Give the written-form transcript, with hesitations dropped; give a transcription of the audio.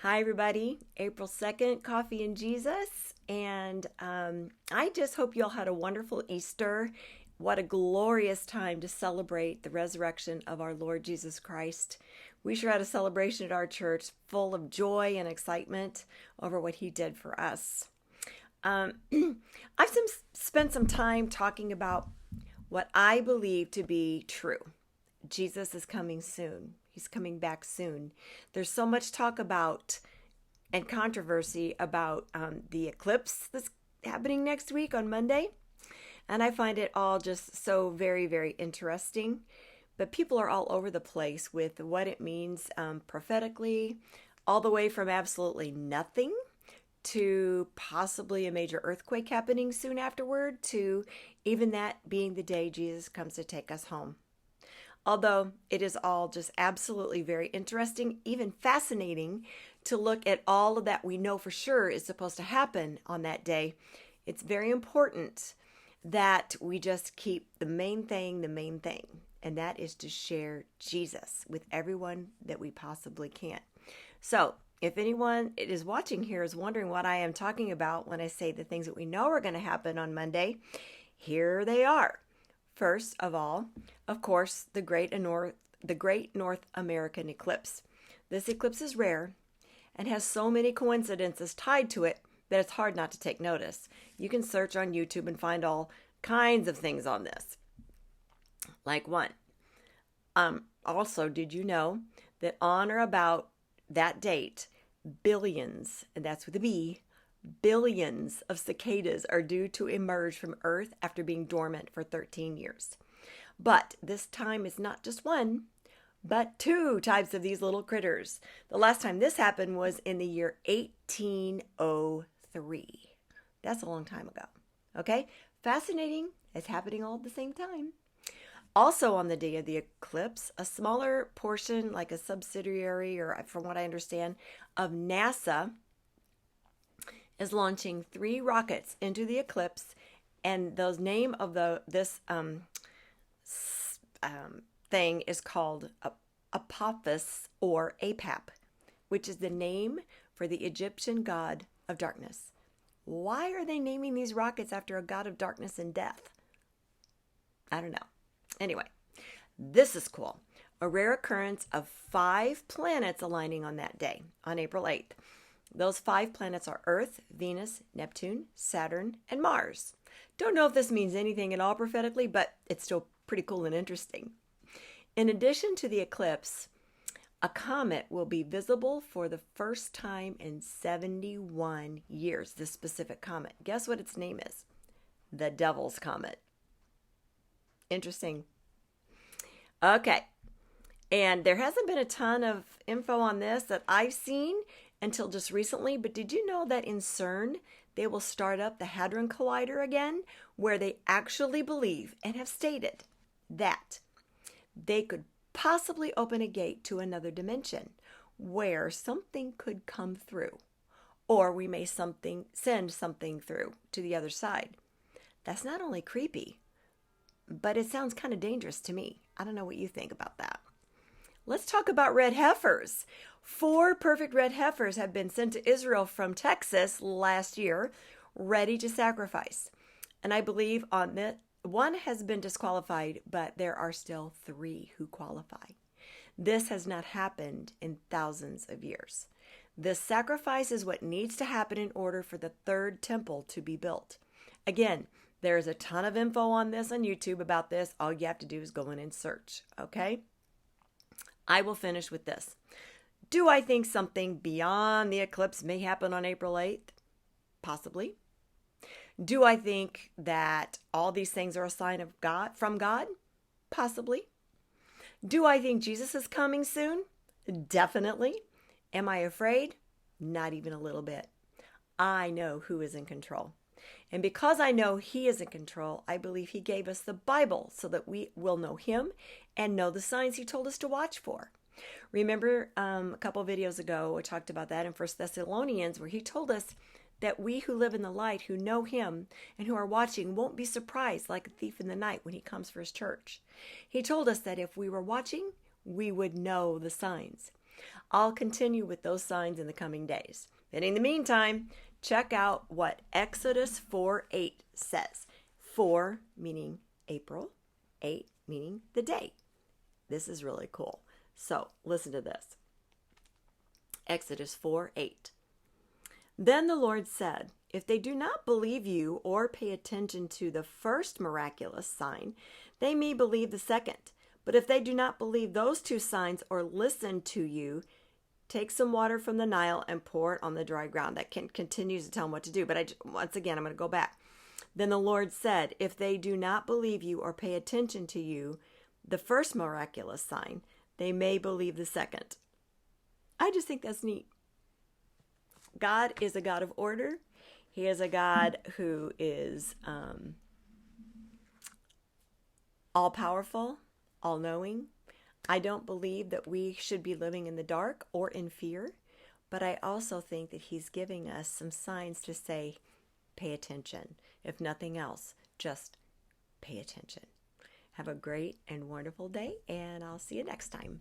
Hi, everybody. April 2nd, Coffee and Jesus. And I just hope you all had a wonderful Easter. What a glorious time to celebrate the resurrection of our Lord Jesus Christ. We sure had a celebration at our church full of joy and excitement over what he did for us. I've spent some time talking about what I believe to be true. Jesus is coming soon. He's coming back soon. There's so much talk about and controversy about the eclipse that's happening next week on Monday. And I find it all just so very, very interesting. But people are all over the place with what it means prophetically, all the way from absolutely nothing to possibly a major earthquake happening soon afterward, to even that being the day Jesus comes to take us home. Although it is all just absolutely very interesting, even fascinating to look at all of that we know for sure is supposed to happen on that day, it's very important that we just keep the main thing, and that is to share Jesus with everyone that we possibly can. So if anyone is watching here is wondering what I am talking about when I say the things that we know are going to happen on Monday, here they are. First of all, of course, the Great North American eclipse. This eclipse is rare and has so many coincidences tied to it that it's hard not to take notice. You can search on YouTube and find all kinds of things on this. Like one. Also, did you know that on or about that date, billions, and that's with a B, billions of cicadas are due to emerge from Earth after being dormant for 13 years. But this time is not just one, but two types of these little critters. The last time this happened was in the year 1803. That's a long time ago. Okay? Fascinating. It's happening all at the same time. Also on the day of the eclipse, a smaller portion, like a subsidiary, or from what I understand, of NASA is launching 3 rockets into the eclipse, and the name of this thing is called Apophis, or APAP, which is the name for the Egyptian god of darkness. Why are they naming these rockets after a god of darkness and death? I don't know. Anyway, this is cool. A rare occurrence of 5 planets aligning on that day, on April 8th. Those 5 planets are Earth, Venus, Neptune, Saturn, and Mars. Don't know if this means anything at all prophetically, but it's still pretty cool and interesting. In addition to the eclipse, a comet will be visible for the first time in 71 years, this specific comet. Guess what its name is? The Devil's Comet. Interesting. Okay. And there hasn't been a ton of info on this that I've seen until just recently, but did you know that in CERN, they will start up the Hadron Collider again, where they actually believe and have stated that they could possibly open a gate to another dimension where something could come through, or we may send something through to the other side. That's not only creepy, but it sounds kind of dangerous to me. I don't know what you think about that. Let's talk about red heifers. 4 perfect red heifers have been sent to Israel from Texas last year, ready to sacrifice. And I believe on that, 1 has been disqualified, but there are still 3 who qualify. This has not happened in thousands of years. This sacrifice is what needs to happen in order for the 3rd temple to be built. Again, there's a ton of info on this on YouTube about this. All you have to do is go in and search, okay? I will finish with this. Do I think something beyond the eclipse may happen on April 8th? Possibly. Do I think that all these things are a sign of God, from God? Possibly. Do I think Jesus is coming soon? Definitely. Am I afraid? Not even a little bit. I know who is in control. And because I know he is in control, I believe he gave us the Bible so that we will know him and know the signs he told us to watch for. Remember a couple of videos ago, I talked about that in 1 Thessalonians, where he told us that we who live in the light, who know him and who are watching, won't be surprised like a thief in the night when he comes for his church. He told us that if we were watching, we would know the signs. I'll continue with those signs in the coming days. And in the meantime, check out what Exodus 4:8 says. 4 meaning April, 8 meaning the day. This is really cool. So listen to this. Exodus 4:8. Then the Lord said, if they do not believe you or pay attention to the first miraculous sign, they may believe the second. But if they do not believe those two signs or listen to you, take some water from the Nile and pour it on the dry ground. That continues to tell them what to do. But once again, I'm going to go back. Then the Lord said, if they do not believe you or pay attention to you, the first miraculous sign, they may believe the second. I just think that's neat. God is a God of order. He is a God who is all-powerful, all-knowing. I don't believe that we should be living in the dark or in fear, but I also think that He's giving us some signs to say, pay attention. If nothing else, just pay attention. Have a great and wonderful day, and I'll see you next time.